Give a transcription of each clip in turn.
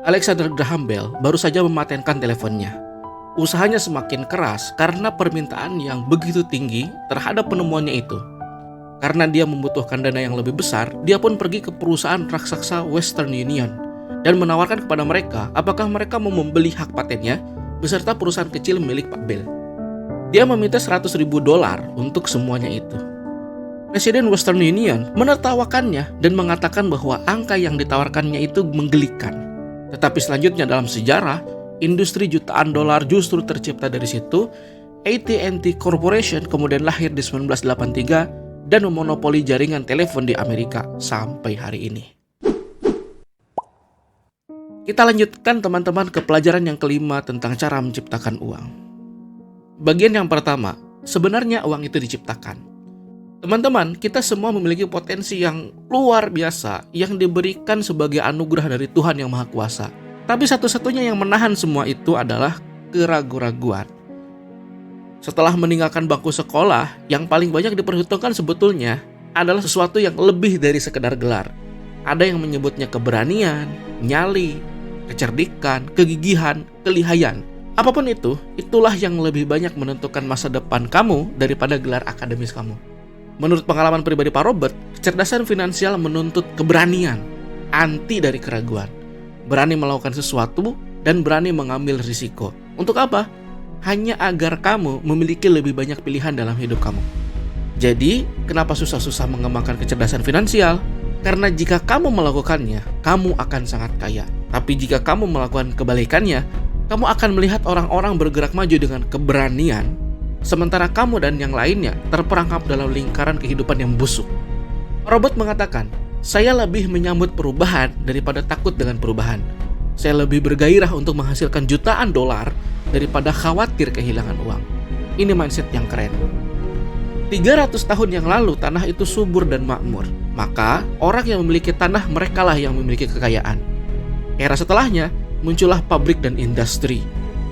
Alexander Graham Bell baru saja mematenkan teleponnya. Usahanya semakin keras karena permintaan yang begitu tinggi terhadap penemuannya itu. Karena dia membutuhkan dana yang lebih besar, dia pun pergi ke perusahaan raksasa Western Union dan menawarkan kepada mereka apakah mereka mau membeli hak patennya beserta perusahaan kecil milik Pak Bell. Dia meminta $100.000 untuk semuanya itu. Presiden Western Union menertawakannya dan mengatakan bahwa angka yang ditawarkannya itu menggelikan. Tetapi selanjutnya dalam sejarah, industri jutaan dolar justru tercipta dari situ. AT&T Corporation kemudian lahir di 1983 dan memonopoli jaringan telepon di Amerika sampai hari ini. Kita lanjutkan teman-teman ke pelajaran yang kelima tentang cara menciptakan uang. Bagian yang pertama, sebenarnya uang itu diciptakan. Teman-teman, kita semua memiliki potensi yang luar biasa yang diberikan sebagai anugerah dari Tuhan yang Maha Kuasa. Tapi satu-satunya yang menahan semua itu adalah keraguan-raguan. Setelah meninggalkan bangku sekolah, yang paling banyak diperhitungkan sebetulnya adalah sesuatu yang lebih dari sekedar gelar. Ada yang menyebutnya keberanian, nyali, kecerdikan, kegigihan, kelihayan. Apapun itu, itulah yang lebih banyak menentukan masa depan kamu daripada gelar akademis kamu. Menurut pengalaman pribadi Pak Robert, kecerdasan finansial menuntut keberanian, anti dari keraguan. Berani melakukan sesuatu dan berani mengambil risiko. Untuk apa? Hanya agar kamu memiliki lebih banyak pilihan dalam hidup kamu. Jadi, kenapa susah-susah mengembangkan kecerdasan finansial? Karena jika kamu melakukannya, kamu akan sangat kaya. Tapi jika kamu melakukan kebalikannya, kamu akan melihat orang-orang bergerak maju dengan keberanian, sementara kamu dan yang lainnya terperangkap dalam lingkaran kehidupan yang busuk. Robert mengatakan, saya lebih menyambut perubahan daripada takut dengan perubahan. Saya lebih bergairah untuk menghasilkan jutaan dolar daripada khawatir kehilangan uang. Ini mindset yang keren. 300 tahun yang lalu tanah itu subur dan makmur. Maka orang yang memiliki tanah merekalah yang memiliki kekayaan. Era setelahnya muncullah pabrik dan industri.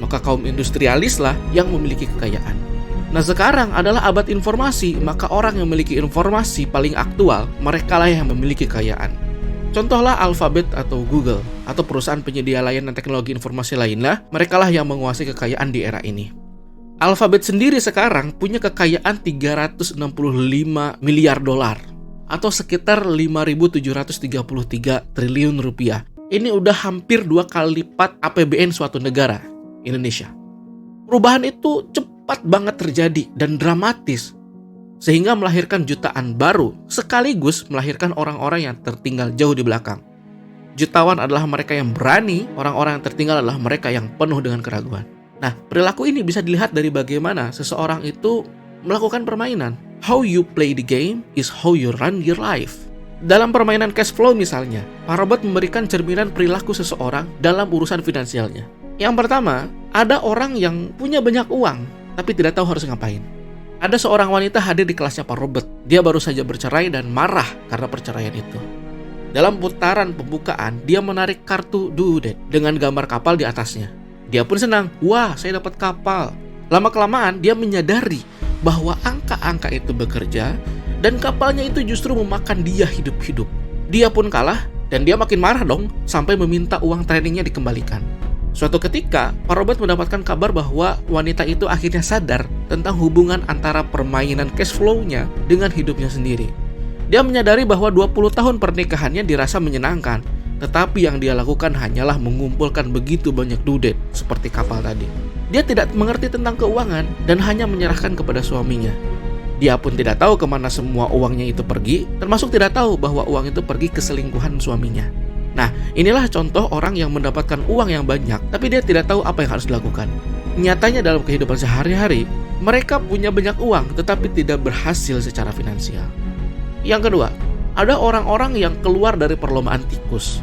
Maka kaum industrialislah yang memiliki kekayaan. Nah sekarang adalah abad informasi, maka orang yang memiliki informasi paling aktual, merekalah yang memiliki kekayaan. Contohlah Alphabet atau Google, atau perusahaan penyedia layanan teknologi informasi lainnya, merekalah yang menguasai kekayaan di era ini. Alphabet sendiri sekarang punya kekayaan 365 miliar dolar, atau sekitar 5.733 triliun rupiah. Ini udah hampir 2 kali lipat APBN suatu negara, Indonesia. Perubahan itu cepat banget terjadi dan dramatis, sehingga melahirkan jutaan baru, sekaligus melahirkan orang-orang yang tertinggal jauh di belakang. Jutawan adalah mereka yang berani, orang-orang yang tertinggal adalah mereka yang penuh dengan keraguan. Nah, perilaku ini bisa dilihat dari bagaimana seseorang itu melakukan permainan. How you play the game is how you run your life. Dalam permainan cash flow misalnya, Pak Robert memberikan cerminan perilaku seseorang dalam urusan finansialnya. Yang pertama, ada orang yang punya banyak uang, tapi tidak tahu harus ngapain. Ada seorang wanita hadir di kelasnya Pak Robert. Dia baru saja bercerai dan marah karena perceraian itu. Dalam putaran pembukaan, dia menarik kartu dudet dengan gambar kapal di atasnya. Dia pun senang, wah saya dapat kapal. Lama-kelamaan dia menyadari bahwa angka-angka itu bekerja dan kapalnya itu justru memakan dia hidup-hidup. Dia pun kalah dan dia makin marah dong sampai meminta uang trainingnya dikembalikan. Suatu ketika, Pak Robert mendapatkan kabar bahwa wanita itu akhirnya sadar tentang hubungan antara permainan cash flow-nya dengan hidupnya sendiri. Dia menyadari bahwa 20 tahun pernikahannya dirasa menyenangkan, tetapi yang dia lakukan hanyalah mengumpulkan begitu banyak dudet seperti kapal tadi. Dia tidak mengerti tentang keuangan dan hanya menyerahkan kepada suaminya. Dia pun tidak tahu kemana semua uangnya itu pergi, termasuk tidak tahu bahwa uang itu pergi ke selingkuhan suaminya. Nah, inilah contoh orang yang mendapatkan uang yang banyak, tapi dia tidak tahu apa yang harus dilakukan. Nyatanya dalam kehidupan sehari-hari, mereka punya banyak uang, tetapi tidak berhasil secara finansial. Yang kedua, ada orang-orang yang keluar dari perlombaan tikus.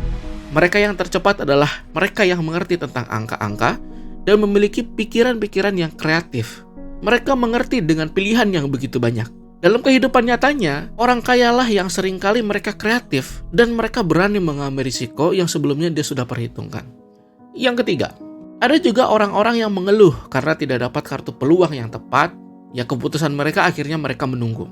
Mereka yang tercepat adalah mereka yang mengerti tentang angka-angka dan memiliki pikiran-pikiran yang kreatif. Mereka mengerti dengan pilihan yang begitu banyak. Dalam kehidupan nyatanya, orang kayalah yang seringkali mereka kreatif dan mereka berani mengambil risiko yang sebelumnya dia sudah perhitungkan. Yang ketiga, ada juga orang-orang yang mengeluh karena tidak dapat kartu peluang yang tepat, ya keputusan mereka akhirnya mereka menunggu.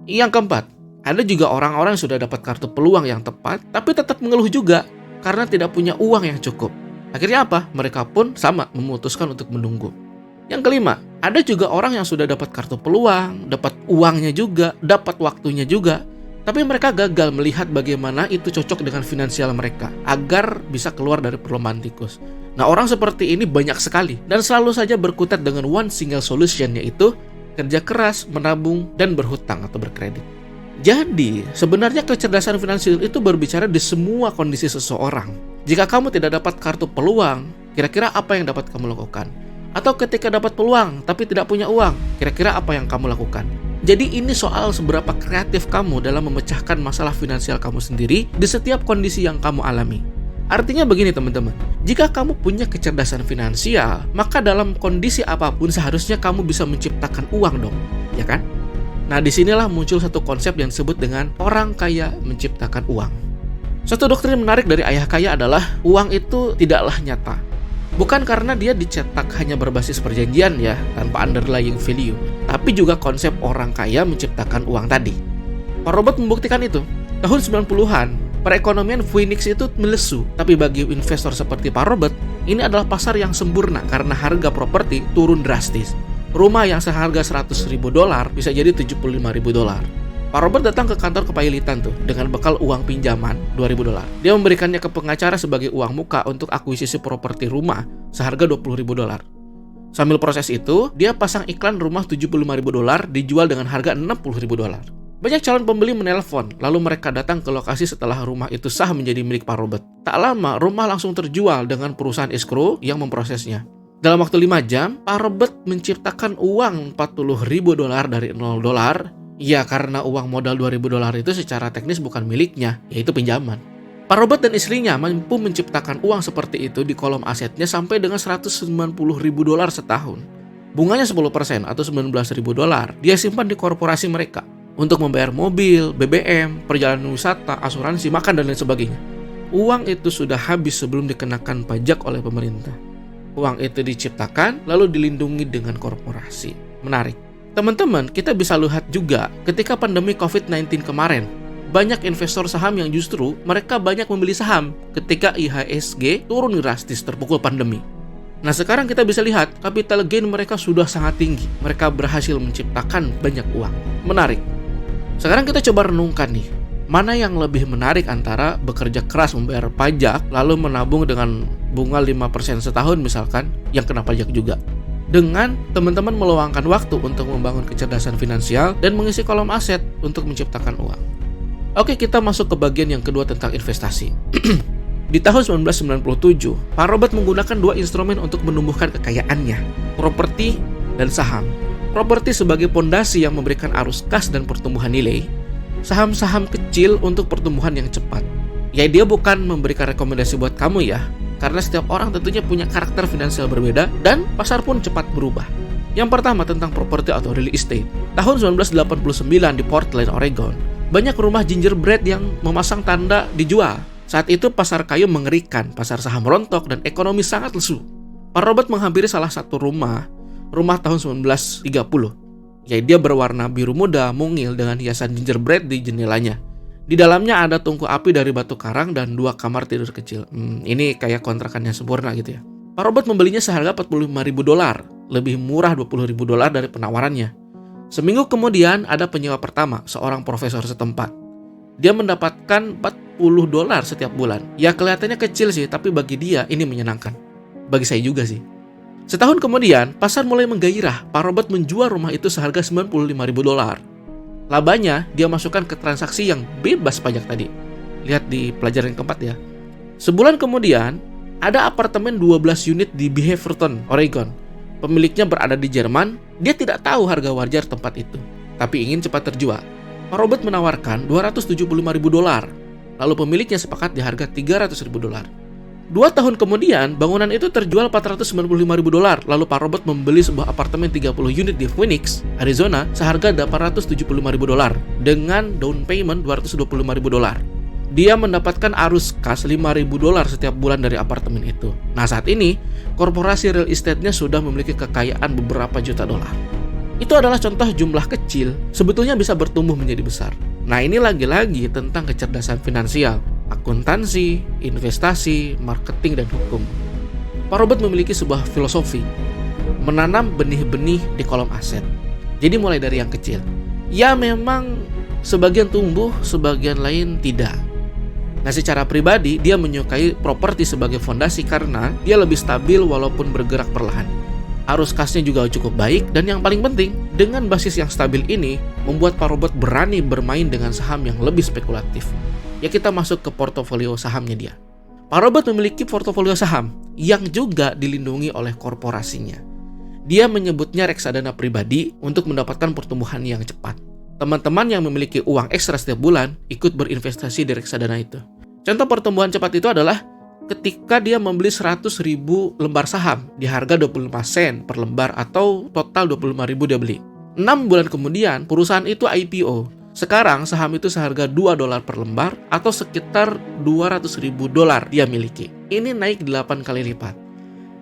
Yang keempat, ada juga orang-orang yang sudah dapat kartu peluang yang tepat, tapi tetap mengeluh juga. karena tidak punya uang yang cukup. Akhirnya apa? Mereka pun sama memutuskan untuk menunggu. Yang kelima, ada juga orang yang sudah dapat kartu peluang, dapat uangnya juga, dapat waktunya juga, tapi mereka gagal melihat bagaimana itu cocok dengan finansial mereka agar bisa keluar dari perlombaan tikus. Nah, orang seperti ini banyak sekali dan selalu saja berkutat dengan one single solution, yaitu kerja keras, menabung, dan berhutang atau berkredit. Jadi, sebenarnya kecerdasan finansial itu berbicara di semua kondisi seseorang. Jika kamu tidak dapat kartu peluang, kira-kira apa yang dapat kamu lakukan? Atau ketika dapat peluang tapi tidak punya uang, kira-kira apa yang kamu lakukan? Jadi ini soal seberapa kreatif kamu dalam memecahkan masalah finansial kamu sendiri di setiap kondisi yang kamu alami. Artinya begini teman-teman, jika kamu punya kecerdasan finansial, maka dalam kondisi apapun seharusnya kamu bisa menciptakan uang dong, ya kan? Nah, disinilah muncul satu konsep yang disebut dengan orang kaya menciptakan uang. Satu doktrin menarik dari ayah kaya adalah uang itu tidaklah nyata. Bukan karena dia dicetak hanya berbasis perjanjian ya, tanpa underlying value, tapi juga konsep orang kaya menciptakan uang tadi. Pak Robert membuktikan itu. Tahun 90-an, perekonomian Phoenix itu melesu, tapi bagi investor seperti Pak Robert, ini adalah pasar yang sempurna karena harga properti turun drastis. Rumah yang seharga $100.000 bisa jadi $75.000. Pak Robert datang ke kantor kepailitan tuh dengan bekal uang pinjaman $2.000. Dia memberikannya ke pengacara sebagai uang muka untuk akuisisi properti rumah seharga $20.000. Sambil proses itu, dia pasang iklan rumah $75.000 dijual dengan harga $60.000. Banyak calon pembeli menelpon, lalu mereka datang ke lokasi setelah rumah itu sah menjadi milik Pak Robert. Tak lama, rumah langsung terjual dengan perusahaan escrow yang memprosesnya. Dalam waktu 5 jam, Pak Robert menciptakan uang $40.000 dari $0. Ya, karena uang modal $2.000 itu secara teknis bukan miliknya, yaitu pinjaman. Pak Robert dan istrinya mampu menciptakan uang seperti itu di kolom asetnya sampai dengan $190.000 setahun. Bunganya 10% atau $19.000 dia simpan di korporasi mereka untuk membayar mobil, BBM, perjalanan wisata, asuransi, makan, dan lain sebagainya. Uang itu sudah habis sebelum dikenakan pajak oleh pemerintah. Uang itu diciptakan lalu dilindungi dengan korporasi. Menarik. Teman-teman, kita bisa lihat juga ketika pandemi COVID-19 kemarin, banyak investor saham yang justru mereka banyak membeli saham ketika IHSG turun drastis terpukul pandemi. Nah, sekarang kita bisa lihat capital gain mereka sudah sangat tinggi. Mereka berhasil menciptakan banyak uang. Menarik. Sekarang kita coba renungkan nih, mana yang lebih menarik antara bekerja keras membayar pajak lalu menabung dengan bunga 5% setahun misalkan yang kena pajak juga, dengan teman-teman meluangkan waktu untuk membangun kecerdasan finansial dan mengisi kolom aset untuk menciptakan uang. Oke, kita masuk ke bagian yang kedua tentang investasi. Di tahun 1997, Pak Robert menggunakan 2 instrumen untuk menumbuhkan kekayaannya, properti dan saham. Properti sebagai pondasi yang memberikan arus kas dan pertumbuhan nilai, saham-saham kecil untuk pertumbuhan yang cepat. Ya, dia bukan memberikan rekomendasi buat kamu ya, karena setiap orang tentunya punya karakter finansial berbeda dan pasar pun cepat berubah. Yang pertama tentang properti atau real estate. Tahun 1989 di Portland, Oregon, banyak rumah gingerbread yang memasang tanda dijual. Saat itu pasar kayu mengerikan, pasar saham rontok, dan ekonomi sangat lesu. Pak Robert menghampiri salah satu rumah tahun 1930. Ya, dia berwarna biru muda, mungil dengan hiasan gingerbread di jendelanya. Di dalamnya ada tungku api dari batu karang dan 2 kamar tidur kecil. Ini kayak kontrakannya sempurna gitu ya. Pak Robert membelinya seharga $45.000, lebih murah $20.000 dari penawarannya. Seminggu kemudian ada penyewa pertama, seorang profesor setempat. Dia mendapatkan $40 setiap bulan. Ya, kelihatannya kecil sih, tapi bagi dia ini menyenangkan. Bagi saya juga sih. Setahun kemudian, pasar mulai menggairah. Pak Robert menjual rumah itu seharga $95.000. Labanya dia masukkan ke transaksi yang bebas pajak tadi. Lihat di pelajaran yang keempat ya. Sebulan kemudian, ada apartemen 12 unit di Beaverton, Oregon. Pemiliknya berada di Jerman. Dia tidak tahu harga wajar tempat itu, tapi ingin cepat terjual. Pak Robert menawarkan $275.000. Lalu pemiliknya sepakat di harga $300.000. 2 tahun kemudian, bangunan itu terjual $495.000. Lalu Pak Robert membeli sebuah apartemen 30 unit di Phoenix, Arizona, seharga $875.000 dengan down payment $225.000. Dia mendapatkan arus kas $5.000 setiap bulan dari apartemen itu. Nah, saat ini, korporasi real estate-nya sudah memiliki kekayaan beberapa juta dolar. Itu adalah contoh jumlah kecil, sebetulnya bisa bertumbuh menjadi besar. Nah, ini lagi-lagi tentang kecerdasan finansial. akuntansi, investasi, marketing, dan hukum. Pak Robert memiliki sebuah filosofi, menanam benih-benih di kolom aset. Jadi mulai dari yang kecil. Ya memang sebagian tumbuh, sebagian lain tidak. Nah, secara pribadi dia menyukai properti sebagai fondasi karena dia lebih stabil walaupun bergerak perlahan. Arus kasnya juga cukup baik, dan yang paling penting, dengan basis yang stabil ini membuat Pak Robert berani bermain dengan saham yang lebih spekulatif. Ya, kita masuk ke portofolio sahamnya dia. Pak Robert memiliki portofolio saham yang juga dilindungi oleh korporasinya. Dia menyebutnya reksadana pribadi untuk mendapatkan pertumbuhan yang cepat. Teman-teman yang memiliki uang ekstra setiap bulan ikut berinvestasi di reksadana itu. Contoh pertumbuhan cepat itu adalah ketika dia membeli 100.000 lembar saham di harga 25 sen per lembar atau total 25.000 dia beli. 6 bulan kemudian perusahaan itu IPO. Sekarang saham itu seharga $2 per lembar atau sekitar $200.000 dia miliki. Ini naik 8 kali lipat.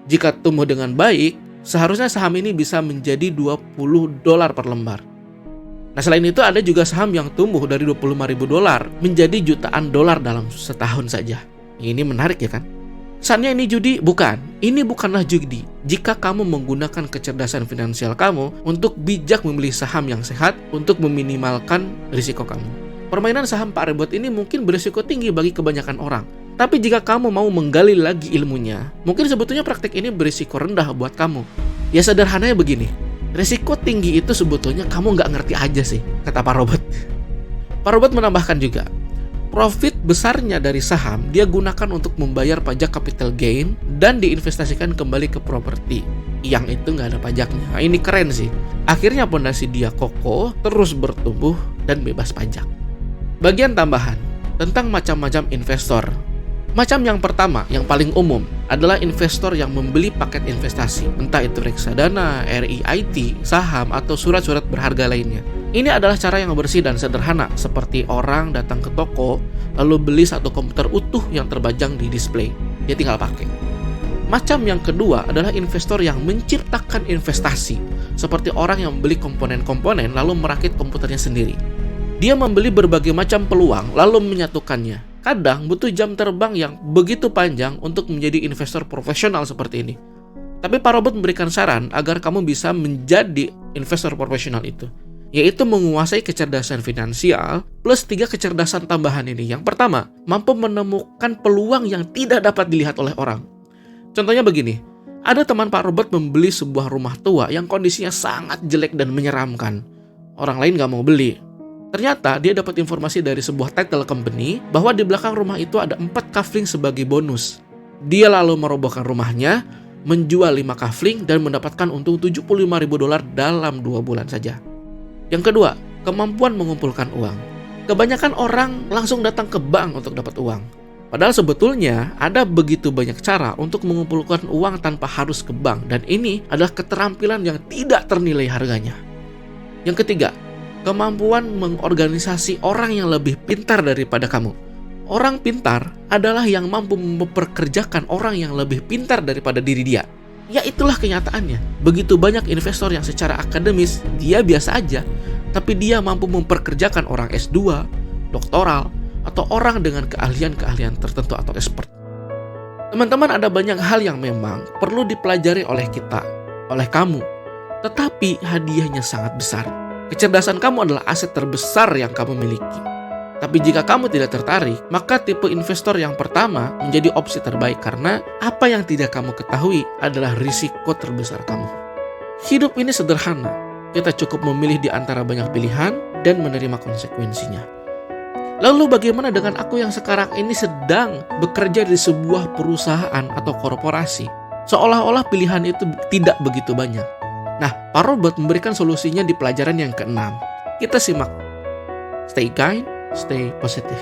Jika tumbuh dengan baik, seharusnya saham ini bisa menjadi $20 per lembar. Nah, selain itu ada juga saham yang tumbuh dari $25.000 menjadi jutaan dolar dalam setahun saja. Ini menarik ya kan? Kesannya ini judi? Bukan. Ini bukanlah judi. Jika kamu menggunakan kecerdasan finansial kamu untuk bijak memilih saham yang sehat untuk meminimalkan risiko kamu. Permainan saham Pak Robert ini mungkin berisiko tinggi bagi kebanyakan orang. Tapi jika kamu mau menggali lagi ilmunya, mungkin sebetulnya praktik ini berisiko rendah buat kamu. Ya sederhananya begini, risiko tinggi itu sebetulnya kamu nggak ngerti aja sih, kata Pak Robert. Pak Robert menambahkan juga, profit besarnya dari saham dia gunakan untuk membayar pajak capital gain dan diinvestasikan kembali ke properti yang itu nggak ada pajaknya. Nah, ini keren sih. Akhirnya pondasi dia kokoh, terus bertumbuh dan bebas pajak. Bagian tambahan tentang macam-macam investor. Macam yang pertama, yang paling umum adalah investor yang membeli paket investasi, entah itu reksadana, REIT, saham, atau surat-surat berharga lainnya. Ini adalah cara yang bersih dan sederhana, seperti orang datang ke toko, lalu beli satu komputer utuh yang terbajang di display. Dia tinggal pakai. Macam yang kedua adalah investor yang menciptakan investasi, seperti orang yang membeli komponen-komponen lalu merakit komputernya sendiri. Dia membeli berbagai macam peluang, lalu menyatukannya. Kadang butuh jam terbang yang begitu panjang untuk menjadi investor profesional seperti ini. Tapi Pak Robert memberikan saran agar kamu bisa menjadi investor profesional itu, yaitu menguasai kecerdasan finansial plus 3 kecerdasan tambahan ini. Yang pertama, mampu menemukan peluang yang tidak dapat dilihat oleh orang. Contohnya begini, ada teman Pak Robert membeli sebuah rumah tua yang kondisinya sangat jelek dan menyeramkan. Orang lain gak mau beli. Ternyata dia dapat informasi dari sebuah title company bahwa di belakang rumah itu ada 4 kafling sebagai bonus. Dia lalu merobohkan rumahnya, menjual 5 kafling dan mendapatkan untung $75.000 dalam 2 bulan saja. Yang kedua, kemampuan mengumpulkan uang. Kebanyakan orang langsung datang ke bank untuk dapat uang. Padahal sebetulnya ada begitu banyak cara untuk mengumpulkan uang tanpa harus ke bank, dan ini adalah keterampilan yang tidak ternilai harganya. Yang ketiga, kemampuan mengorganisasi orang yang lebih pintar daripada kamu. Orang pintar adalah yang mampu mempekerjakan orang yang lebih pintar daripada diri dia. Ya itulah kenyataannya. Begitu banyak investor yang secara akademis dia biasa aja, tapi dia mampu memperkerjakan orang S2, doktoral, atau orang dengan keahlian-keahlian tertentu atau expert. Teman-teman, ada banyak hal yang memang perlu dipelajari oleh kita, oleh kamu. Tetapi hadiahnya sangat besar. Kecerdasan kamu adalah aset terbesar yang kamu miliki. Tapi jika kamu tidak tertarik, maka tipe investor yang pertama menjadi opsi terbaik karena apa yang tidak kamu ketahui adalah risiko terbesar kamu. Hidup ini sederhana. Kita cukup memilih di antara banyak pilihan dan menerima konsekuensinya. Lalu bagaimana dengan aku yang sekarang ini sedang bekerja di sebuah perusahaan atau korporasi? Seolah-olah pilihan itu tidak begitu banyak. Nah, Pak Robert memberikan solusinya di pelajaran yang ke-6. Kita simak. Stay kind, stay positive.